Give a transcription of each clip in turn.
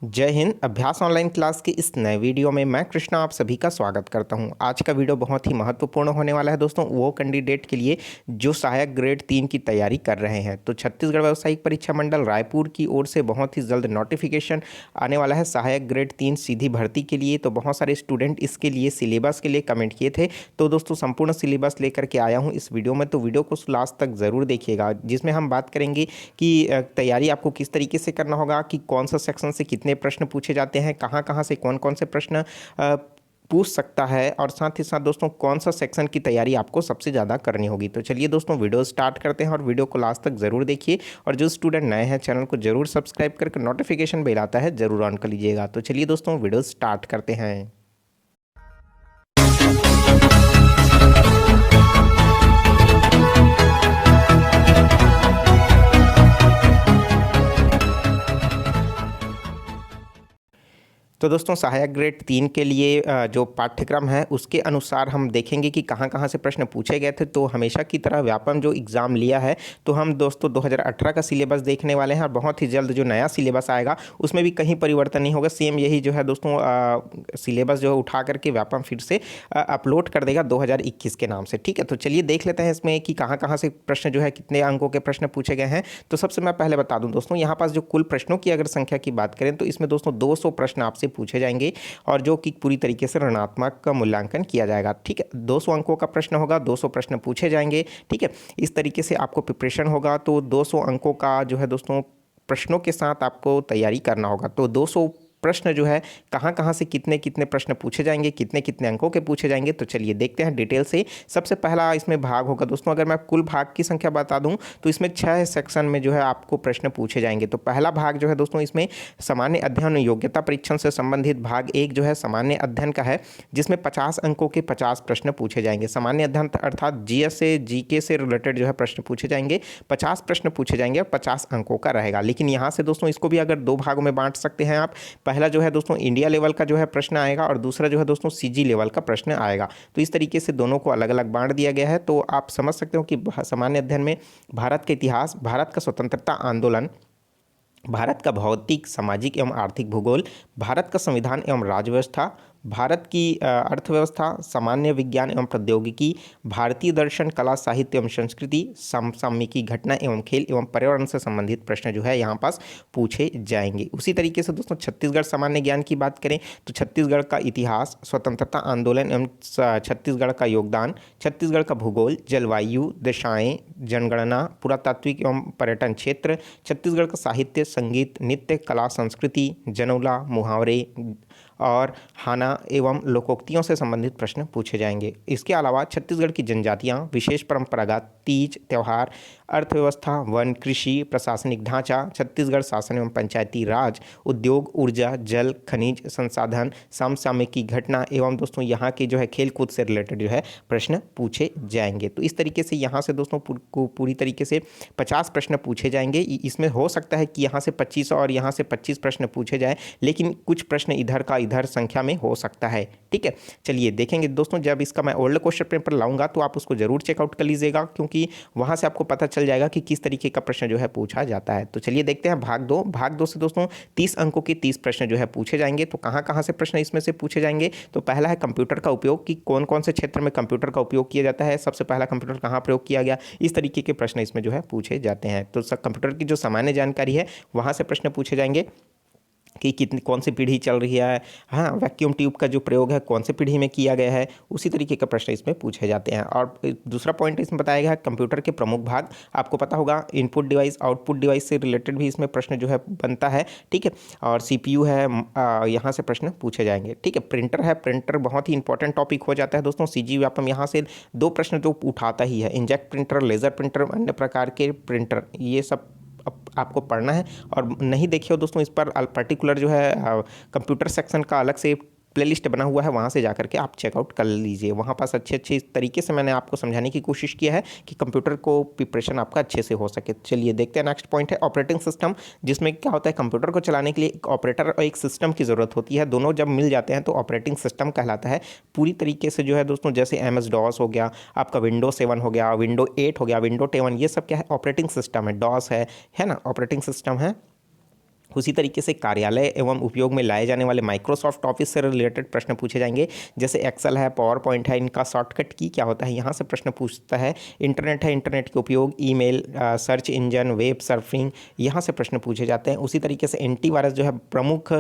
जय हिंद। अभ्यास online class के इस नए वीडियो में मैं कृष्णा आप सभी का स्वागत करता हूं। आज का वीडियो बहुत ही महत्वपूर्ण होने वाला है दोस्तों, वो कैंडिडेट के लिए जो सहायक ग्रेड 3 की तैयारी कर रहे हैं। तो छत्तीसगढ़ व्यावसायिक परीक्षा मंडल रायपुर की ओर से बहुत ही जल्द नोटिफिकेशन आने वाला है सहायक ग्रेड 3 सीधी भर्ती के लिए। तो बहुत सारे स्टूडेंट इसके लिए सिलेबस के लिए कमेंट किए थे, तो दोस्तों संपूर्ण सिलेबस लेकर के आया हूँ इस वीडियो में। तो वीडियो को लास्ट तक ज़रूर देखिएगा, जिसमें हम बात करेंगे कि तैयारी आपको किस तरीके से करना होगा, कि कौन सा सेक्शन से कितने प्रश्न पूछे जाते हैं, कहाँ कहाँ से कौन कौन से प्रश्न पूछ सकता है, और साथ ही साथ दोस्तों कौन सा सेक्शन की तैयारी आपको सबसे ज़्यादा करनी होगी। तो चलिए दोस्तों वीडियो स्टार्ट करते हैं और वीडियो को लास्ट तक ज़रूर देखिए। और जो स्टूडेंट नए हैं चैनल को जरूर सब्सक्राइब करके नोटिफिकेशन बेल आता है जरूर ऑन कर लीजिएगा। तो चलिए दोस्तों वीडियो स्टार्ट करते हैं। तो दोस्तों सहायक ग्रेड 3 के लिए जो पाठ्यक्रम है उसके अनुसार हम देखेंगे कि कहाँ कहाँ से प्रश्न पूछे गए थे। तो हमेशा की तरह व्यापम जो एग्ज़ाम लिया है, तो हम दोस्तों 2018 का सिलेबस देखने वाले हैं। और बहुत ही जल्द जो नया सिलेबस आएगा उसमें भी कहीं परिवर्तन नहीं होगा, सेम यही जो है दोस्तों सिलेबस जो है उठा करके व्यापम फिर से अपलोड कर देगा 2021 के नाम से। ठीक है, तो चलिए देख लेते हैं इसमें कि कहाँ कहाँ से प्रश्न जो है कितने अंकों के प्रश्न पूछे गए हैं। तो सबसे मैं पहले बता दूँ दोस्तों, यहाँ पास जो कुल प्रश्नों की अगर संख्या की बात करें तो इसमें दोस्तों 200 प्रश्न आपसे पूछे जाएंगे, और जो कि पूरी तरीके से ऋणात्मक का मूल्यांकन किया जाएगा। ठीक है, 200 अंकों का प्रश्न होगा, 200 प्रश्न पूछे जाएंगे। ठीक है, इस तरीके से आपको प्रिपरेशन होगा। तो 200 अंकों का जो है दोस्तों प्रश्नों के साथ आपको तैयारी करना होगा। तो 200 प्रश्न जो है कहाँ कहाँ से कितने कितने प्रश्न पूछे जाएंगे, कितने कितने अंकों के पूछे जाएंगे, तो चलिए देखते हैं डिटेल से। सबसे पहला इसमें भाग होगा दोस्तों, अगर मैं कुल भाग की संख्या बता दूं तो इसमें 6 सेक्शन में जो है आपको प्रश्न पूछे जाएंगे। तो पहला भाग जो है दोस्तों इसमें सामान्य अध्ययन योग्यता परीक्षण से संबंधित भाग एक जो है सामान्य अध्ययन का है, जिसमें 50 अंकों के 50 प्रश्न पूछे जाएंगे। सामान्य अध्ययन अर्थात जीएस से जीके से रिलेटेड जो है प्रश्न पूछे जाएंगे, 50 प्रश्न पूछे जाएंगे और 50 अंकों का रहेगा। लेकिन यहाँ से दोस्तों इसको भी अगर दो भागों में बांट सकते हैं आप। पहला जो है दोस्तों इंडिया लेवल का जो है प्रश्न आएगा, और दूसरा जो है दोस्तों सीजी लेवल का प्रश्न आएगा। तो इस तरीके से दोनों को अलग अलग बांट दिया गया है। तो आप समझ सकते हो कि सामान्य अध्ययन में भारत का इतिहास, भारत का स्वतंत्रता आंदोलन, भारत का भौतिक सामाजिक एवं आर्थिक भूगोल, भारत का संविधान एवं राज्य व्यवस्था, भारत की अर्थव्यवस्था, सामान्य विज्ञान एवं प्रौद्योगिकी, भारतीय दर्शन, कला साहित्य एवं संस्कृति, समसामयिकी घटना एवं खेल एवं पर्यावरण से संबंधित प्रश्न जो है यहाँ पास पूछे जाएंगे। उसी तरीके से दोस्तों छत्तीसगढ़ सामान्य ज्ञान की बात करें तो छत्तीसगढ़ का इतिहास, स्वतंत्रता आंदोलन एवं छत्तीसगढ़ का योगदान, छत्तीसगढ़ का भूगोल, जलवायु, दशाएँ, जनगणना, पुरातात्विक एवं पर्यटन क्षेत्र, छत्तीसगढ़ का साहित्य, संगीत, नृत्य, कला, संस्कृति, जनौला, मुहावरे और हाना एवं लोकोक्तियों से संबंधित प्रश्न पूछे जाएंगे। इसके अलावा छत्तीसगढ़ की जनजातियां, विशेष परंपरागत तीज त्यौहार, अर्थव्यवस्था, वन, कृषि, प्रशासनिक ढांचा, छत्तीसगढ़ शासन एवं पंचायती राज, उद्योग, ऊर्जा, जल, खनिज संसाधन, समसामयिकी घटना एवं दोस्तों यहाँ के जो है खेल कूद से रिलेटेड जो है प्रश्न पूछे जाएंगे। तो इस तरीके से यहाँ से दोस्तों पूरी तरीके से 50 प्रश्न पूछे जाएंगे। इसमें हो सकता है कि यहाँ से 25 और यहाँ से 25 प्रश्न पूछे जाए, लेकिन कुछ प्रश्न इधर का इधर संख्या में हो सकता है। ठीक है, चलिए देखेंगे दोस्तों, जब इसका मैं ओल्ड क्वेश्चन पेपर लाऊंगा तो आप उसको जरूर चेकआउट कर लीजिएगा, क्योंकि वहां से आपको पता चल जाएगा कि किस तरीके का प्रश्न जो है पूछा जाता है। तो चलिए देखते हैं भाग दो। भाग दो से दोस्तों 30 अंकों के 30 प्रश्न जो है पूछे जाएंगे। तो कहाँ कहाँ से प्रश्न इसमें से पूछे जाएंगे, तो पहला है कंप्यूटर का उपयोग, कि कौन कौन से क्षेत्र में कंप्यूटर का उपयोग किया जाता है, सबसे पहला कंप्यूटर कहाँ प्रयोग किया गया, इस तरीके के प्रश्न इसमें जो है पूछे जाते हैं। तो कंप्यूटर की जो सामान्य जानकारी है वहाँ से प्रश्न पूछे जाएंगे कि कितनी कौन सी पीढ़ी चल रही है, हाँ वैक्यूम ट्यूब का जो प्रयोग है कौन सी पीढ़ी में किया गया है, उसी तरीके का प्रश्न इसमें पूछे जाते हैं। और दूसरा पॉइंट इसमें बताया गया है कंप्यूटर के प्रमुख भाग। आपको पता होगा इनपुट डिवाइस आउटपुट डिवाइस से रिलेटेड भी इसमें प्रश्न जो है बनता है। ठीक है, और सीपीयू है, यहाँ से प्रश्न पूछे जाएंगे। ठीक है, प्रिंटर है, प्रिंटर बहुत ही इंपॉर्टेंट टॉपिक हो जाता है दोस्तों। सीजी व्यापम यहाँ से 2 प्रश्न तो उठाता ही है, इंजेक्ट प्रिंटर, लेज़र प्रिंटर, अन्य प्रकार के प्रिंटर, ये सब आपको पढ़ना है। और नहीं देखे हो दोस्तों इस पर पर्टिकुलर जो है कंप्यूटर सेक्शन का अलग से प्लेलिस्ट बना हुआ है, वहाँ से जाकर के आप चेकआउट कर लीजिए। वहाँ पास अच्छे अच्छे तरीके से मैंने आपको समझाने की कोशिश किया है कि कंप्यूटर को प्रिपरेशन आपका अच्छे से हो सके। चलिए देखते हैं, नेक्स्ट पॉइंट है ऑपरेटिंग सिस्टम, जिसमें क्या होता है कंप्यूटर को चलाने के लिए एक ऑपरेटर और एक सिस्टम की ज़रूरत होती है। दोनों जब मिल जाते हैं तो ऑपरेटिंग सिस्टम कहलाता है। पूरी तरीके से जो है दोस्तों जैसे MS DOS हो गया, आपका विंडो 7 हो गया, विंडो 8 हो गया, विंडो 10, ये सब क्या है ऑपरेटिंग सिस्टम है। डॉस है ना ऑपरेटिंग सिस्टम है। उसी तरीके से कार्यालय एवं उपयोग में लाए जाने वाले माइक्रोसॉफ्ट ऑफिस से रिलेटेड प्रश्न पूछे जाएंगे। जैसे एक्सेल है, पावर पॉइंट है, इनका शॉर्टकट की क्या होता है, यहाँ से प्रश्न पूछता है। इंटरनेट है, इंटरनेट के उपयोग, email, search engine, web surfing, यहाँ से प्रश्न पूछे जाते हैं। उसी तरीके से एंटीवायरस जो है प्रमुख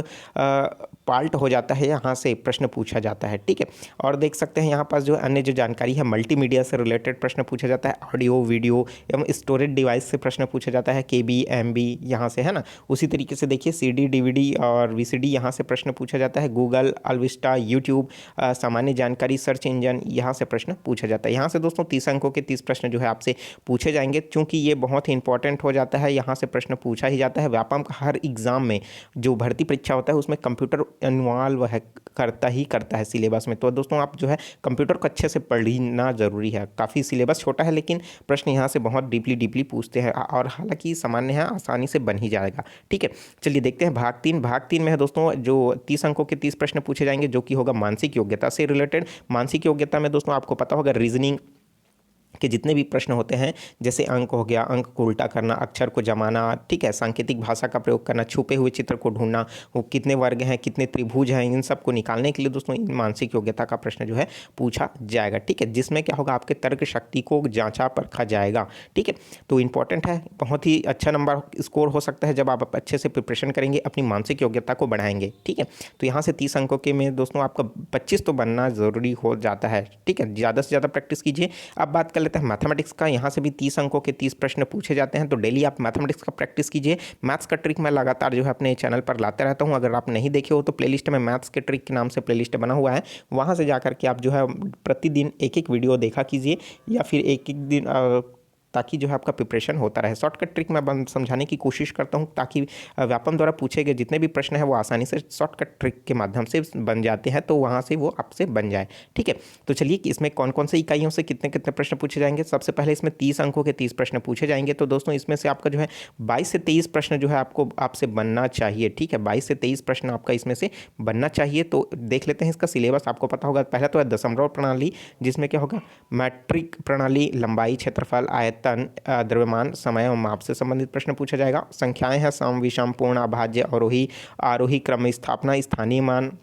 पार्ट हो जाता है, यहाँ से प्रश्न पूछा जाता है। ठीक है, और देख सकते हैं यहाँ पास जो अन्य जो जानकारी है, मल्टीमीडिया से रिलेटेड प्रश्न पूछा जाता है। ऑडियो, वीडियो एवं स्टोरेज डिवाइस से प्रश्न पूछा जाता है। KB, MB यहाँ से, है ना। उसी तरीके से देखिए CD, DVD और VCD यहाँ से प्रश्न पूछा जाता है। गूगल, अलविस्टा, यूट्यूब, सामान्य जानकारी, सर्च इंजन, यहाँ से प्रश्न पूछा जाता है। यहाँ से दोस्तों 30 अंकों के 30 प्रश्न जो है आपसे पूछे जाएंगे, क्योंकि ये बहुत ही इंपॉर्टेंट हो जाता है। यहाँ से प्रश्न पूछा ही जाता है। व्यापम का हर एग्जाम में जो भर्ती परीक्षा होता है उसमें कंप्यूटर इन्वॉल्व है, करता है सिलेबस में। तो दोस्तों आप जो है कंप्यूटर को अच्छे से पढ़ना जरूरी है। काफ़ी सिलेबस छोटा है लेकिन प्रश्न यहाँ से बहुत डीपली पूछते हैं, और हालांकि सामान्य है, आसानी से बन ही जाएगा। ठीक है, चलिए देखते हैं भाग 3। भाग 3 में है दोस्तों जो 30 अंकों के 30 प्रश्न पूछे जाएंगे, जो कि होगा मानसिक योग्यता से रिलेटेड। मानसिक योग्यता में दोस्तों आपको पता होगा रीजनिंग के जितने भी प्रश्न होते हैं, जैसे अंक हो गया, अंक को उल्टा करना, अक्षर को जमाना, ठीक है, सांकेतिक भाषा का प्रयोग करना, छुपे हुए चित्र को ढूंढना, वो कितने वर्ग हैं, कितने त्रिभुज हैं, इन सब को निकालने के लिए दोस्तों इन मानसिक योग्यता का प्रश्न जो है पूछा जाएगा। ठीक है, जिसमें क्या होगा, आपके तर्क शक्ति को जांचा परखा जाएगा। ठीक है, तो इंपॉर्टेंट है, बहुत ही अच्छा नंबर स्कोर हो सकता है जब आप अच्छे से प्रिपरेशन करेंगे, अपनी मानसिक योग्यता को बढ़ाएंगे। ठीक है, तो यहाँ से 30 अंकों के में दोस्तों आपका 25 तो बनना ज़रूरी हो जाता है। ठीक है, ज़्यादा से ज़्यादा प्रैक्टिस कीजिए। अब बात कर लेते हैं मैथमेटिक्स का। यहाँ से भी 30 अंकों के 30 प्रश्न पूछे जाते हैं, तो डेली आप मैथमेटिक्स का प्रैक्टिस कीजिए। मैथ्स का ट्रिक मैं लगातार जो है अपने चैनल पर लाते रहता हूँ। अगर आप नहीं देखे हो तो प्लेलिस्ट में मैथ्स के ट्रिक के नाम से प्लेलिस्ट बना हुआ है, वहाँ से जाकर के आप जो है प्रतिदिन एक एक वीडियो देखा कीजिए, या फिर एक एक दिन ताकि जो है आपका प्रिपरेशन होता रहे। शॉर्टकट ट्रिक मैं समझाने की कोशिश करता हूँ, ताकि व्यापम द्वारा पूछे गए जितने भी प्रश्न हैं वो आसानी से शॉर्टकट ट्रिक के माध्यम से बन जाते हैं, तो वहाँ से वो आपसे बन जाए। ठीक है, तो चलिए कि इसमें कौन कौन से इकाइयों से कितने कितने प्रश्न पूछे जाएंगे। सबसे पहले इसमें 30 अंकों के 30 प्रश्न पूछे जाएंगे, तो दोस्तों इसमें से आपका जो है 22 से 23 प्रश्न जो है आपसे बनना चाहिए। ठीक है, 22 से 23 प्रश्न आपका इसमें से बनना चाहिए। तो देख लेते हैं इसका सिलेबस, आपको पता होगा। पहला तो है दशमलव प्रणाली, जिसमें क्या होगा, मैट्रिक प्रणाली, लंबाई, क्षेत्रफल, आयतन, द्रव्यमान, समय और माप से संबंधित प्रश्न पूछा जाएगा। संख्याएं हैं सम, विषम, पूर्ण, अभाज्य, अवरोही, आरोही क्रम स्थापना, स्थानीय मान,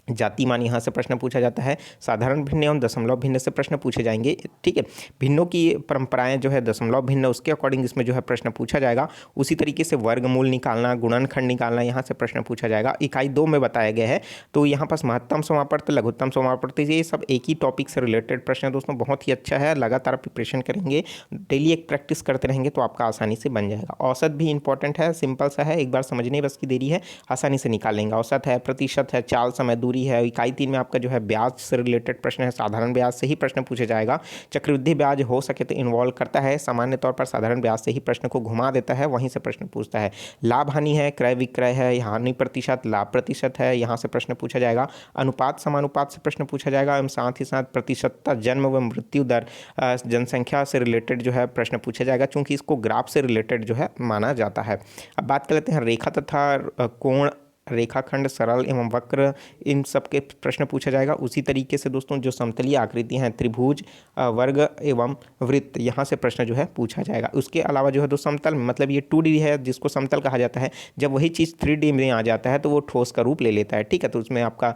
जाति मान, यहाँ से प्रश्न पूछा जाता है। साधारण भिन्न एवं दशमलव भिन्न से प्रश्न पूछे जाएंगे। ठीक है, भिन्नों की परंपराएं जो है दशमलव भिन्न, उसके अकॉर्डिंग इसमें जो है प्रश्न पूछा जाएगा। उसी तरीके से वर्गमूल निकालना, गुणनखंड निकालना, यहाँ से प्रश्न पूछा जाएगा। इकाई 2 में बताया गया है, तो यहाँ पास महत्तम समापवर्त, लघुत्तम समापवर्त, ये सब एक ही टॉपिक से रिलेटेड प्रश्न है दोस्तों। बहुत ही अच्छा है, लगातार प्रिपरेशन करेंगे, डेली एक प्रैक्टिस करते रहेंगे तो आपका आसानी से बन जाएगा। औसत भी इंपॉर्टेंट है, सिंपल सा है, एक बार समझने बस की देरी है, आसानी से निकाल लेंगे। औसत है, प्रतिशत है, चाल, समय, दूरी है। इकाई 3 में आपका जो है ब्याज से रिलेटेड प्रश्न है, साधारण ब्याज से ही प्रश्न पूछे जाएगा। चक्रवृद्धि ब्याज हो सके तो इन्वॉल्व करता है, सामान्य तौर पर साधारण ब्याज से ही प्रश्न को घुमा देता है, वहीं से प्रश्न पूछता है। लाभ हानि है, क्रय विक्रय है, हानि प्रतिशत, लाभ प्रतिशत है, यहाँ से प्रश्न पूछा जाएगा। अनुपात समानुपात से प्रश्न पूछा जाएगा, एवं साथ ही साथ प्रतिशतता, जन्म व मृत्यु दर, जनसंख्या से रिलेटेड जो है प्रश्न पूछा जाएगा, क्योंकि इसको ग्राफ से रिलेटेड जो है माना जाता है। अब बात कर लेते हैं रेखा तथा कोण, रेखाखंड, सरल एवं वक्र, इन सब के प्रश्न पूछा जाएगा। उसी तरीके से दोस्तों जो समतलीय आकृति हैं, त्रिभुज, वर्ग एवं वृत्त, यहाँ से प्रश्न जो है पूछा जाएगा। उसके अलावा जो है दो समतल, मतलब ये 2D है जिसको समतल कहा जाता है। जब वही चीज़ 3D में आ जाता है तो वो ठोस का रूप ले लेता है। ठीक है, तो उसमें आपका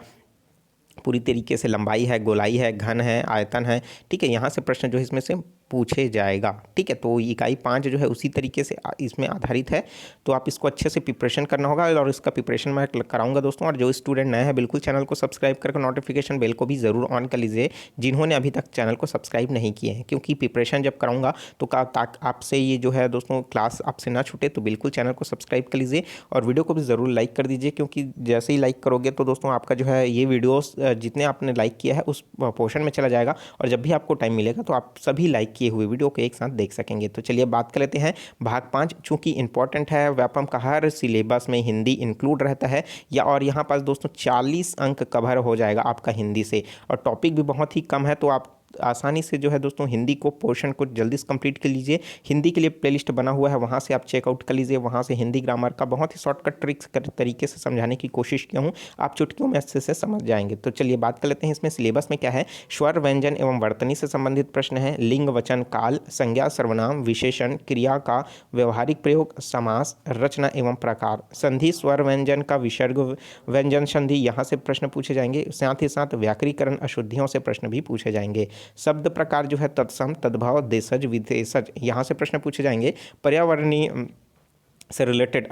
पूरी तरीके से लंबाई है, गोलाई है, घन है, आयतन है। ठीक है, यहाँ से प्रश्न जो है इसमें से पूछे जाएगा। ठीक है, तो इकाई 5 जो है उसी तरीके से इसमें आधारित है, तो आप इसको अच्छे से प्रिपरेशन करना होगा, और इसका प्रिपरेशन मैं कराऊंगा दोस्तों। और जो स्टूडेंट नए हैं बिल्कुल चैनल को सब्सक्राइब करके नोटिफिकेशन बेल को भी ज़रूर ऑन कर लीजिए, जिन्होंने अभी तक चैनल को सब्सक्राइब नहीं किए हैं, क्योंकि प्रिपरेशन जब कराऊंगा तो आपसे ये जो है दोस्तों क्लास आपसे ना छूटे, तो बिल्कुल चैनल को सब्सक्राइब कर लीजिए और वीडियो को भी ज़रूर लाइक कर दीजिए, क्योंकि जैसे ही लाइक करोगे तो दोस्तों आपका जो है ये वीडियोस जितने आपने लाइक किया है उस पोर्शन में चला जाएगा, और जब भी आपको टाइम मिलेगा तो आप सभी लाइक किए हुए वीडियो को एक साथ देख सकेंगे। तो चलिए बात कर लेते हैं भाग 5, चूंकि इंपॉर्टेंट है, व्यापम का हर सिलेबस में हिंदी इंक्लूड रहता है, और यहाँ पास दोस्तों 40 अंक कवर हो जाएगा आपका हिंदी से, और टॉपिक भी बहुत ही कम है, तो आप आसानी से जो है दोस्तों हिंदी को पोर्शन को जल्दी से कंप्लीट कर लीजिए। हिंदी के लिए प्लेलिस्ट बना हुआ है, वहाँ से आप चेकआउट कर लीजिए। वहाँ से हिंदी ग्रामर का बहुत ही शॉर्टकट ट्रिक्स तरीके से समझाने की कोशिश किया हूँ, आप चुटकियों में अच्छे से समझ जाएंगे। तो चलिए बात कर लेते हैं इसमें सिलेबस में क्या है। स्वर, व्यंजन एवं वर्तनी से संबंधित प्रश्न है। लिंग, वचन, काल, संज्ञा, सर्वनाम, विशेषण, क्रिया का व्यवहारिक प्रयोग, समास, रचना एवं प्रकार, संधि, स्वर व्यंजन का विसर्ग व्यंजन संधि, यहाँ से प्रश्न पूछे जाएंगे। साथ ही साथ व्याकरीकरण अशुद्धियों से प्रश्न भी पूछे जाएंगे। शब्द प्रकार जो है तत्सम, तद्भव, देशज, विदेशज, यहाँ से प्रश्न पूछे जाएंगे। पर्यावरणीय से रिलेटेड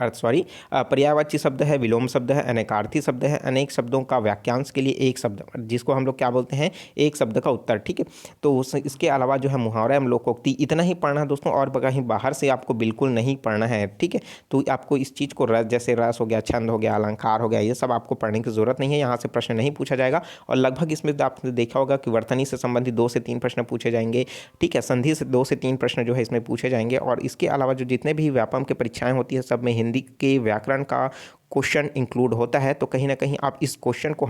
पर्यायवाची शब्द है, विलोम शब्द है, अनेकार्थी शब्द है, अनेक शब्दों का वाक्यांश के लिए एक शब्द, जिसको हम लोग क्या बोलते हैं, एक शब्द का उत्तर। ठीक है, तो इसके अलावा जो है मुहावरा एवं लोकोक्ति, इतना ही पढ़ना है दोस्तों, और कहीं बाहर से आपको बिल्कुल नहीं पढ़ना है। ठीक है, तो आपको इस चीज़ को रस, जैसे रस हो गया, छंद हो गया, अलंकार हो गया, ये सब आपको पढ़ने की जरूरत नहीं है, यहाँ से प्रश्न नहीं पूछा जाएगा। और लगभग इसमें आपने देखा होगा कि वर्तनी से संबंधित 2 से 3 प्रश्न पूछे जाएंगे। ठीक है, संधि से 2 से 3 प्रश्न जो है इसमें पूछे जाएंगे। और इसके अलावा जो जितने भी व्यापम की परीक्षाएं होती है सब में हिंदी के व्याकरण का क्वेश्चन इंक्लूड होता है। तो कहीं ना कहीं आप इस क्वेश्चन को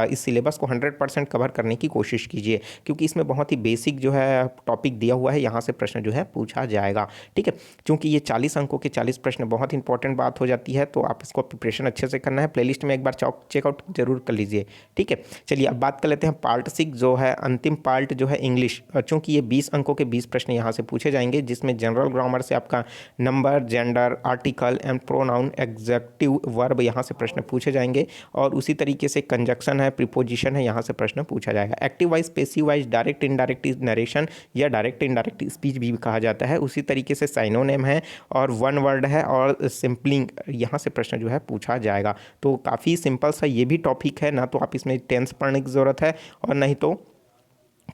इस सिलेबस को 100% कवर करने की कोशिश कीजिए, क्योंकि इसमें बहुत ही बेसिक जो है टॉपिक दिया हुआ है, यहाँ से प्रश्न जो है पूछा जाएगा। ठीक है, क्योंकि ये 40 अंकों के 40 प्रश्न बहुत इंपॉर्टेंट बात हो जाती है, तो आप इसको प्रिपरेशन अच्छे से करना है। प्लेलिस्ट में एक बार चेकआउट जरूर कर लीजिए। ठीक है, चलिए अब बात कर लेते हैं पार्ट 6 जो है अंतिम पार्ट जो है इंग्लिश। चूँकि ये 20 अंकों के 20 प्रश्न यहाँ से पूछे जाएंगे, जिसमें जनरल ग्रामर से आपका number, gender, article and pronoun, executive, verb, यहाँ से प्रश्न पूछे जाएंगे। और उसी तरीके से कंजक्शन है, प्रीपोजिशन है, यहाँ से प्रश्न पूछा जाएगा। Active voice, passive wise, direct indirect narration या डायरेक्ट इनडायरेक्ट स्पीच भी कहा जाता है। उसी तरीके से साइनोनेम है और वन वर्ड है और सिंपलिंग, यहाँ से प्रश्न जो है पूछा जाएगा। तो काफ़ी सिंपल सा ये भी टॉपिक है ना, तो आप इसमें टेंस पढ़ने की ज़रूरत है और नहीं तो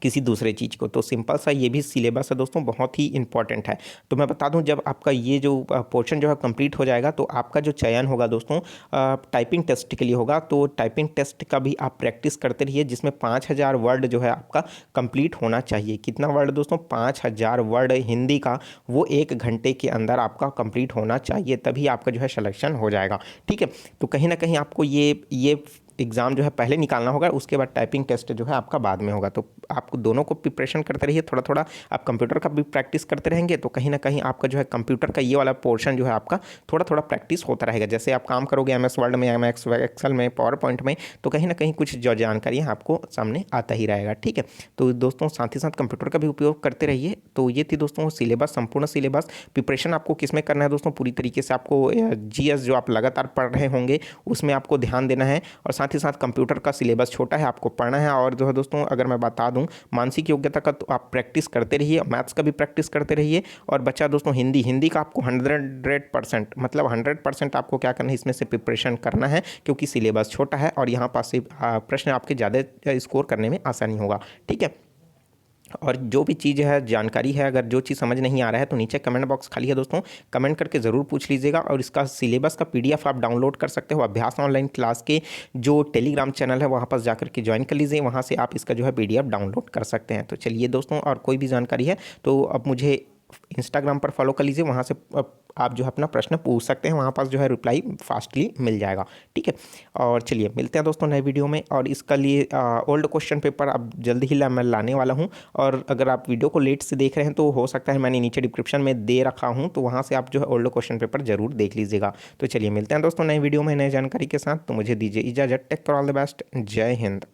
किसी दूसरे चीज़ को। तो सिंपल सा ये भी सिलेबस है दोस्तों, बहुत ही इंपॉर्टेंट है। तो मैं बता दूं, जब आपका ये जो पोर्शन जो है कंप्लीट हो जाएगा तो आपका जो चयन होगा दोस्तों टाइपिंग टेस्ट के लिए होगा। तो टाइपिंग टेस्ट का भी आप प्रैक्टिस करते रहिए, जिसमें 5000 वर्ड जो है आपका कंप्लीट होना चाहिए। कितना वर्ड दोस्तों? 5000 वर्ड हिंदी का, वो 1 घंटे के अंदर आपका कंप्लीट होना चाहिए, तभी आपका जो है सिलेक्शन हो जाएगा। ठीक है, तो कहीं ना कहीं आपको ये एग्ज़ाम जो है पहले निकालना होगा, उसके बाद टाइपिंग टेस्ट जो है आपका बाद में होगा। तो आपको दोनों को प्रिपरेशन करते रहिए, थोड़ा थोड़ा आप कंप्यूटर का भी प्रैक्टिस करते रहेंगे, तो कहीं ना कहीं आपका जो है कंप्यूटर का ये वाला पोर्शन जो है आपका थोड़ा थोड़ा प्रैक्टिस होता रहेगा। जैसे आप काम करोगे MS वर्ड में, MS एक्सेल में, पावर पॉइंट में, तो कहीं ना कहीं कुछ जो जानकारी है आपको सामने आता ही रहेगा। ठीक है, तो दोस्तों साथ ही साथ कंप्यूटर का भी उपयोग करते रहिए। तो ये थी दोस्तों सिलेबस, संपूर्ण सिलेबस। प्रिपरेशन आपको किस में करना है दोस्तों? पूरी तरीके से आपको GS जो आप लगातार पढ़ रहे होंगे उसमें आपको ध्यान देना है, और साथ ही साथ कंप्यूटर का सिलेबस छोटा है, आपको पढ़ना है। और जो है दोस्तों अगर मैं बता दूं मानसिक योग्यता का, तो आप प्रैक्टिस करते रहिए, मैथ्स का भी प्रैक्टिस करते रहिए। और बच्चा दोस्तों हिंदी का आपको 100% मतलब 100% आपको क्या करना है, इसमें से प्रिपरेशन करना है, क्योंकि सिलेबस छोटा है और यहाँ पास से प्रश्न आपके ज़्यादा स्कोर करने में आसानी होगा। ठीक है, और जो भी चीज़ है, जानकारी है, अगर जो चीज़ समझ नहीं आ रहा है तो नीचे कमेंट बॉक्स खाली है दोस्तों, कमेंट करके ज़रूर पूछ लीजिएगा। और इसका सिलेबस का PDF आप डाउनलोड कर सकते हो। अभ्यास ऑनलाइन क्लास के जो टेलीग्राम चैनल है वहाँ पर जाकर के ज्वाइन कर लीजिए, वहाँ से आप इसका जो है PDF डाउनलोड कर सकते हैं। तो चलिए दोस्तों, और कोई भी जानकारी है तो अब मुझे इंस्टाग्राम पर फॉलो कर लीजिए, वहाँ से आप जो है अपना प्रश्न पूछ सकते हैं, वहाँ पास जो है रिप्लाई फास्टली मिल जाएगा। ठीक है, और चलिए मिलते हैं दोस्तों नए वीडियो में। और इसका लिए ओल्ड क्वेश्चन पेपर अब जल्दी ही मैं लाने वाला हूँ। और अगर आप वीडियो को लेट से देख रहे हैं तो हो सकता है मैंने नीचे डिस्क्रिप्शन में दे रखा हूँ, तो वहाँ से आप जो है ओल्ड क्वेश्चन पेपर जरूर देख लीजिएगा। तो चलिए मिलते हैं दोस्तों नए वीडियो में नई जानकारी के साथ। तो मुझे दीजिए इजाज़त। Take for all the best. जय हिंद।